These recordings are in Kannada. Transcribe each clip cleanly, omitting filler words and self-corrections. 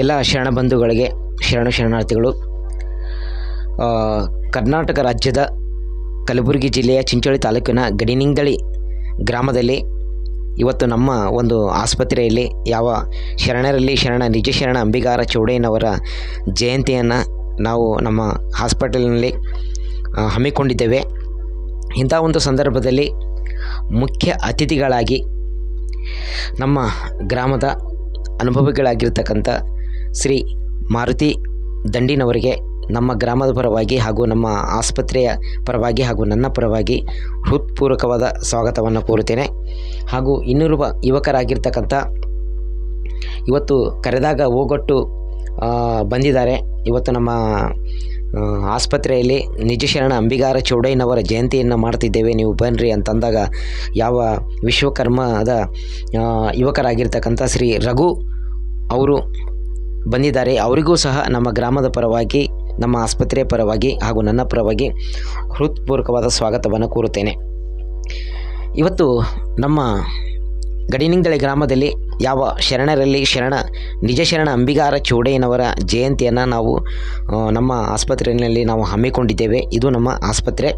ಎಲ್ಲ ಶರಣ ಬಂಧುಗಳಿಗೆ ಶರಣಾರ್ಥಿಗಳು. ಕರ್ನಾಟಕ ರಾಜ್ಯದ ಕಲಬುರಗಿ ಜಿಲ್ಲೆಯ ಚಿಂಚೋಳಿ ತಾಲೂಕಿನ ಗಡಿನಿಂಗಳಿ ಗ್ರಾಮದಲ್ಲಿ ಇವತ್ತು ನಮ್ಮ ಒಂದು ಆಸ್ಪತ್ರೆಯಲ್ಲಿ ಯಾವ ಶರಣರಲ್ಲಿ ನಿಜ ಶರಣ ಅಂಬಿಗಾರ ಚೌಡಯ್ಯನವರ ಜಯಂತಿಯನ್ನು ನಾವು ನಮ್ಮ ಹಾಸ್ಪಿಟಲ್ನಲ್ಲಿ ಹಮ್ಮಿಕೊಂಡಿದ್ದೇವೆ. ಇಂಥ ಒಂದು ಸಂದರ್ಭದಲ್ಲಿ ಮುಖ್ಯ ಅತಿಥಿಗಳಾಗಿ ನಮ್ಮ ಗ್ರಾಮದ ಅನುಭವಿಗಳಾಗಿರ್ತಕ್ಕಂಥ ಶ್ರೀ ಮಾರುತಿ ದಂಡಿನವರಿಗೆ ನಮ್ಮ ಗ್ರಾಮದ ಪರವಾಗಿ ಹಾಗೂ ನಮ್ಮ ಆಸ್ಪತ್ರೆಯ ಪರವಾಗಿ ಹಾಗೂ ನನ್ನ ಪರವಾಗಿ ಹೃತ್ಪೂರ್ವಕವಾದ ಸ್ವಾಗತವನ್ನು ಕೋರುತ್ತೇನೆ. ಹಾಗೂ ಇನ್ನಿರುವ ಯುವಕರಾಗಿರ್ತಕ್ಕಂಥ ಇವತ್ತು ಕರೆದಾಗ ಹೋಗೊಟ್ಟು ಬಂದಿದ್ದಾರೆ. ಇವತ್ತು ನಮ್ಮ ಆಸ್ಪತ್ರೆಯಲ್ಲಿ ನಿಜ ಶರಣ ಅಂಬಿಗಾರ ಚೌಡಯ್ಯನವರ ಜಯಂತಿಯನ್ನು ಮಾಡ್ತಿದ್ದೇವೆ, ನೀವು ಬನ್ನಿರಿ ಅಂತಂದಾಗ ಯಾವ ವಿಶ್ವಕರ್ಮದ ಯುವಕರಾಗಿರ್ತಕ್ಕಂಥ ಶ್ರೀ ರಘು ಅವರು ಬಂದಿದ್ದಾರೆ. ಅವರಿಗೂ ಸಹ ನಮ್ಮ ಗ್ರಾಮದ ಪರವಾಗಿ, ನಮ್ಮ ಆಸ್ಪತ್ರೆಯ ಪರವಾಗಿ ಹಾಗೂ ನನ್ನ ಪರವಾಗಿ ಹೃತ್ಪೂರ್ವಕವಾದ ಸ್ವಾಗತವನ್ನು ಕೋರುತ್ತೇನೆ. ಇವತ್ತು ನಮ್ಮ ಗಡಿನಿಂಗಳಿ ಗ್ರಾಮದಲ್ಲಿ ಯಾವ ಶರಣರಲ್ಲಿ ನಿಜ ಶರಣ ಅಂಬಿಗಾರ ಚೌಡಯ್ಯನವರ ಜಯಂತಿಯನ್ನು ನಾವು ನಮ್ಮ ಆಸ್ಪತ್ರೆಯಲ್ಲಿ ನಾವು ಹಮ್ಮಿಕೊಂಡಿದ್ದೇವೆ. ಇದು ನಮ್ಮ ಆಸ್ಪತ್ರೆ.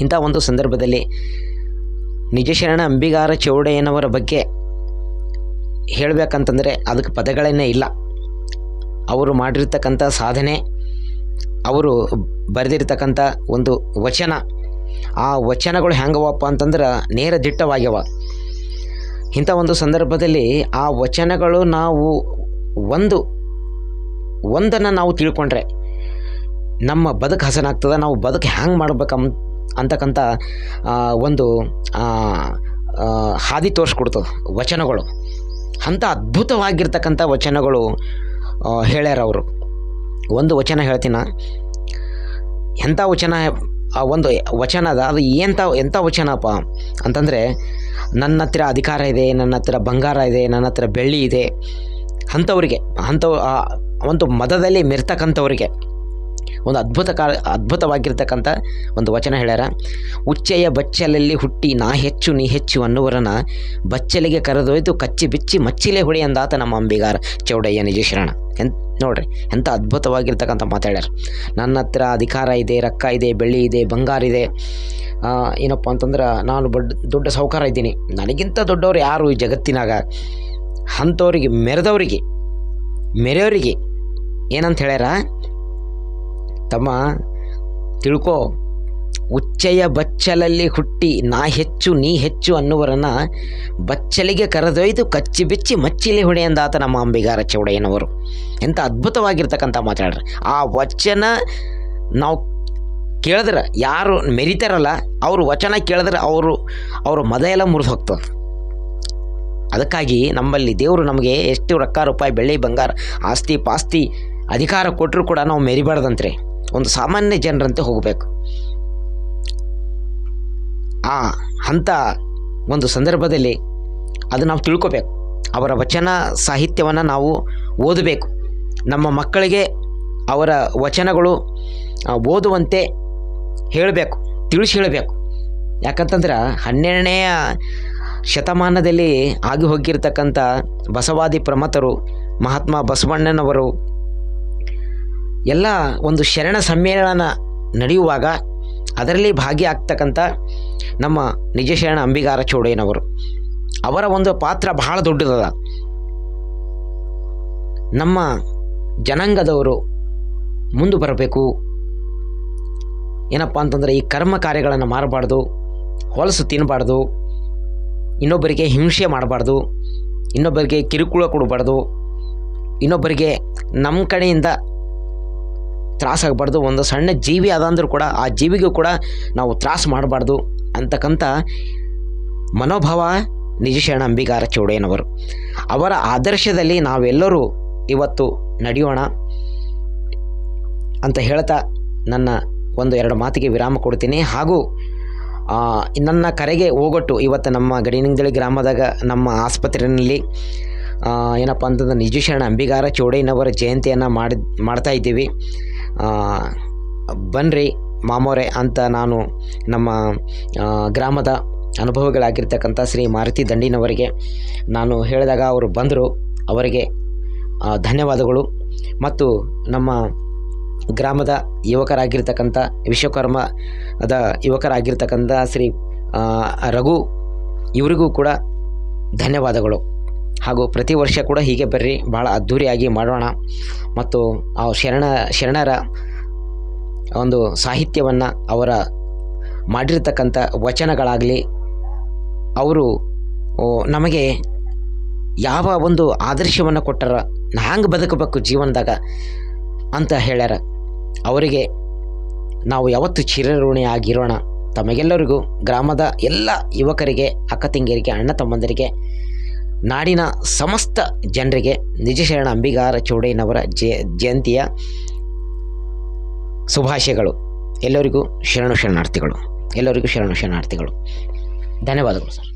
ಇಂಥ ಒಂದು ಸಂದರ್ಭದಲ್ಲಿ ನಿಜ ಶರಣ ಅಂಬಿಗಾರ ಚೌಡಯ್ಯನವರ ಬಗ್ಗೆ ಹೇಳಬೇಕಂತಂದರೆ ಅದಕ್ಕೆ ಪದಗಳನ್ನೇ ಇಲ್ಲ. ಅವರು ಮಾಡಿರ್ತಕ್ಕಂಥ ಸಾಧನೆ, ಅವರು ಬರೆದಿರ್ತಕ್ಕಂಥ ಒಂದು ವಚನ, ಆ ವಚನಗಳು ಹೆಂಗವಪ್ಪ ಅಂತಂದ್ರೆ ನೇರ ದಿಟ್ಟವಾಗ್ಯವ. ಇಂಥ ಒಂದು ಸಂದರ್ಭದಲ್ಲಿ ಆ ವಚನಗಳು ನಾವು ಒಂದನ್ನು ನಾವು ತಿಳ್ಕೊಂಡ್ರೆ ನಮ್ಮ ಬದುಕು ಹಸನಾಗ್ತದೆ. ನಾವು ಬದುಕು ಹ್ಯಾಂಗೆ ಅಂತಕ್ಕಂಥ ಒಂದು ಹಾದಿ ತೋರಿಸ್ಕೊಡ್ತದೆ ವಚನಗಳು. ಅಂಥ ಅದ್ಭುತವಾಗಿರ್ತಕ್ಕಂಥ ವಚನಗಳು ಹೇಳ್ಯಾರ ಅವರು. ಒಂದು ವಚನ ಹೇಳ್ತೀನಿ, ಎಂಥ ವಚನ, ಒಂದು ವಚನ ಅದ, ಅದು ಎಂಥ ವಚನಪ್ಪ ಅಂತಂದರೆ, ನನ್ನ ಹತ್ರ ಅಧಿಕಾರ ಇದೆ, ನನ್ನ ಹತ್ರ ಬಂಗಾರ ಇದೆ, ನನ್ನ ಹತ್ರ ಬೆಳ್ಳಿ ಇದೆ ಅಂಥವ್ರಿಗೆ, ಒಂದು ಮದದಲ್ಲಿ ಮೆರ್ತಕ್ಕಂಥವ್ರಿಗೆ ಒಂದು ಅದ್ಭುತವಾಗಿರ್ತಕ್ಕಂಥ ಒಂದು ವಚನ ಹೇಳ್ಯಾರ. ಉಚ್ಚೆಯ ಬಚ್ಚಲಲ್ಲಿ ಹುಟ್ಟಿ ನಾ ಹೆಚ್ಚು ನೀ ಹೆಚ್ಚು ಅನ್ನುವರನ ಬಚ್ಚಲಿಗೆ ಕರೆದೊಯ್ದು ಕಚ್ಚಿ ಬಿಚ್ಚಿ ಮಚ್ಚಿಲೆ ಹೊಡಿ ಅಂದಾತ ನಮ್ಮ ಅಂಬಿಗಾರ ಚೌಡಯ್ಯ ನಿಜ ಶರಣ. ನೋಡ್ರಿ ಎಂಥ ಅದ್ಭುತವಾಗಿರ್ತಕ್ಕಂಥ ಮಾತಾಡ್ಯಾರ. ನನ್ನ ಹತ್ರ ಅಧಿಕಾರ ಇದೆ, ರೊಕ್ಕ ಇದೆ, ಬೆಳ್ಳಿ ಇದೆ, ಬಂಗಾರ ಇದೆ, ಏನಪ್ಪ ಅಂತಂದ್ರೆ ನಾನು ದೊಡ್ಡ ಸಾಹುಕಾರ ಇದ್ದೀನಿ, ನನಗಿಂತ ದೊಡ್ಡವ್ರು ಯಾರು ಈ ಜಗತ್ತಿನಾಗ, ಅಂಥವ್ರಿಗೆ ಮೆರೆಯೋರಿಗೆ ಏನಂತ ಹೇಳ್ಯಾರ, ತಮ್ಮ ತಿಳ್ಕೊ, ಉಚ್ಚೆಯ ಬಚ್ಚಲಲ್ಲಿ ಹುಟ್ಟಿ ನಾ ಹೆಚ್ಚು ನೀ ಹೆಚ್ಚು ಅನ್ನುವರನ್ನ ಬಚ್ಚಲಿಗೆ ಕರೆದೊಯ್ದು ಕಚ್ಚಿ ಬಿಚ್ಚಿ ಮಚ್ಚಿಲಿ ಹೊಡೆ ಅಂದಾತ ನಮ್ಮ ಅಂಬಿಗಾರ ಚೌಡಯ್ಯನವರು. ಎಂಥ ಅದ್ಭುತವಾಗಿರ್ತಕ್ಕಂಥ ಮಾತಾಡ್ರಿ. ಆ ವಚನ ನಾವು ಕೇಳಿದ್ರೆ, ಯಾರು ಮೆರಿತಾರಲ್ಲ ಅವರು ವಚನ ಕೇಳಿದ್ರೆ ಅವರು ಮದ ಎಲ್ಲ ಮುರಿದು ಹೋಗ್ತದೆ. ಅದಕ್ಕಾಗಿ ನಮ್ಮಲ್ಲಿ ದೇವರು ನಮಗೆ ಎಷ್ಟು ರೊಕ್ಕ ರೂಪಾಯಿ ಬೆಳ್ಳಿ ಬಂಗಾರ ಆಸ್ತಿ ಪಾಸ್ತಿ ಅಧಿಕಾರ ಕೊಟ್ಟರು ಕೂಡ ನಾವು ಮೆರಿಬಾರ್ದಂತ್ರಿ. ಒಂದು ಸಾಮಾನ್ಯ ಜನರಂತೆ ಹೋಗಬೇಕು. ಅಂಥ ಒಂದು ಸಂದರ್ಭದಲ್ಲಿ ಅದು ನಾವು ತಿಳ್ಕೋಬೇಕು. ಅವರ ವಚನ ಸಾಹಿತ್ಯವನ್ನು ನಾವು ಓದಬೇಕು. ನಮ್ಮ ಮಕ್ಕಳಿಗೆ ಅವರ ವಚನಗಳು ಓದುವಂತೆ ಹೇಳಬೇಕು, ತಿಳಿಸಿ ಹೇಳಬೇಕು. ಯಾಕಂತಂದ್ರೆ 12ನೇಯ ಶತಮಾನದಲ್ಲಿ ಆಗಿ ಹೋಗಿರ್ತಕ್ಕಂಥ ಬಸವಾದಿ ಪ್ರಮಥರು, ಮಹಾತ್ಮ ಬಸವಣ್ಣನವರು ಎಲ್ಲ ಒಂದು ಶರಣ ಸಮ್ಮೇಳನ ನಡೆಯುವಾಗ ಅದರಲ್ಲಿ ಭಾಗಿಯಾಗ್ತಕ್ಕಂಥ ನಮ್ಮ ನಿಜ ಶರಣ ಅಂಬಿಗಾರ ಚೌಡಯ್ಯನವರು, ಅವರ ಒಂದು ಪಾತ್ರ ಬಹಳ ದೊಡ್ಡದದ. ನಮ್ಮ ಜನಾಂಗದವರು ಮುಂದೆ ಬರಬೇಕು. ಏನಪ್ಪ ಅಂತಂದರೆ ಈ ಕರ್ಮ ಕಾರ್ಯಗಳನ್ನು ಮಾಡಬಾರ್ದು, ಹೊಲಸು ತಿನ್ನಬಾರ್ದು, ಇನ್ನೊಬ್ಬರಿಗೆ ಹಿಂಸೆ ಮಾಡಬಾರ್ದು, ಇನ್ನೊಬ್ಬರಿಗೆ ಕಿರುಕುಳ ಕೊಡಬಾರ್ದು, ಇನ್ನೊಬ್ಬರಿಗೆ ನಮ್ಮ ಕಡೆಯಿಂದ ತ್ರಾಸಾಗಬಾರ್ದು. ಒಂದು ಸಣ್ಣ ಜೀವಿ ಅದಂದ್ರೂ ಕೂಡ ಆ ಜೀವಿಗೂ ಕೂಡ ನಾವು ತ್ರಾಸು ಮಾಡಬಾರ್ದು ಅಂತಕ್ಕಂಥ ಮನೋಭಾವ ನಿಜ ಶರಣ ಅಂಬಿಗಾರ ಚೌಡಯ್ಯನವರು. ಅವರ ಆದರ್ಶದಲ್ಲಿ ನಾವೆಲ್ಲರೂ ಇವತ್ತು ನಡೆಯೋಣ ಅಂತ ಹೇಳ್ತಾ ನನ್ನ 1-2 ಮಾತಿಗೆ ವಿರಾಮ ಕೊಡ್ತೀನಿ. ಹಾಗೂ ನನ್ನ ಕರೆಗೆ ಹೋಗೊಟ್ಟು ಇವತ್ತು ನಮ್ಮ ಗಡಿನಿಂಗಳಿ ಗ್ರಾಮದಾಗ ನಮ್ಮ ಆಸ್ಪತ್ರೆಯಲ್ಲಿ ಏನಪ್ಪ ಅಂತಂದ್ರೆ ನಿಜ ಶರಣ ಅಂಬಿಗಾರ ಚೌಡಯ್ಯನವರ ಜಯಂತಿಯನ್ನು ಮಾಡ್ತಾ ಇದ್ದೀವಿ, ಬನ್ನಿರಿ ಮಾಮೋರೆ ಅಂತ ನಾನು ನಮ್ಮ ಗ್ರಾಮದ ಅನುಭವಿಗಳಾಗಿರ್ತಕ್ಕಂಥ ಶ್ರೀ ಮಾರುತಿ ದಂಡಿನವರಿಗೆ ನಾನು ಹೇಳಿದಾಗ ಅವರು ಬಂದರು. ಅವರಿಗೆ ಧನ್ಯವಾದಗಳು. ಮತ್ತು ನಮ್ಮ ಗ್ರಾಮದ ಯುವಕರಾಗಿರ್ತಕ್ಕಂಥ ವಿಶ್ವಕರ್ಮದ ಯುವಕರಾಗಿರ್ತಕ್ಕಂಥ ಶ್ರೀ ರಘು ಇವರಿಗೂ ಕೂಡ ಧನ್ಯವಾದಗಳು. ಹಾಗೂ ಪ್ರತಿ ವರ್ಷ ಕೂಡ ಹೀಗೆ ಬರ್ರಿ, ಭಾಳ ಅದ್ಧೂರಿಯಾಗಿ ಮಾಡೋಣ. ಮತ್ತು ಆ ಶರಣರ ಒಂದು ಸಾಹಿತ್ಯವನ್ನು, ಅವರ ಮಾಡಿರ್ತಕ್ಕಂಥ ವಚನಗಳಾಗಲಿ, ಅವರು ನಮಗೆ ಯಾವ ಒಂದು ಆದರ್ಶವನ್ನು ಕೊಟ್ಟಾರ, ಹ್ಯಾಂಗೆ ಬದುಕಬೇಕು ಜೀವನದಾಗ ಅಂತ ಹೇಳ್ಯಾರ. ಅವರಿಗೆ ನಾವು ಯಾವತ್ತು ಚಿರಋಣಿ ಆಗಿರೋಣ. ತಮಗೆಲ್ಲರಿಗೂ, ಗ್ರಾಮದ ಎಲ್ಲ ಯುವಕರಿಗೆ, ಅಕ್ಕ ತಂಗಿಯರಿಗೆ, ಅಣ್ಣ ತಮ್ಮಂದರಿಗೆ, ನಾಡಿನ ಸಮಸ್ತ ಜನರಿಗೆ ನಿಜಶರಣ ಅಂಬಿಗಾರ ಚೌಡಯ್ಯನವರ ಜಯಂತಿಯ ಶುಭಾಶಯಗಳು. ಎಲ್ಲರಿಗೂ ಶರಣಾರ್ಥಿಗಳು. ಧನ್ಯವಾದಗಳು ಸರ್.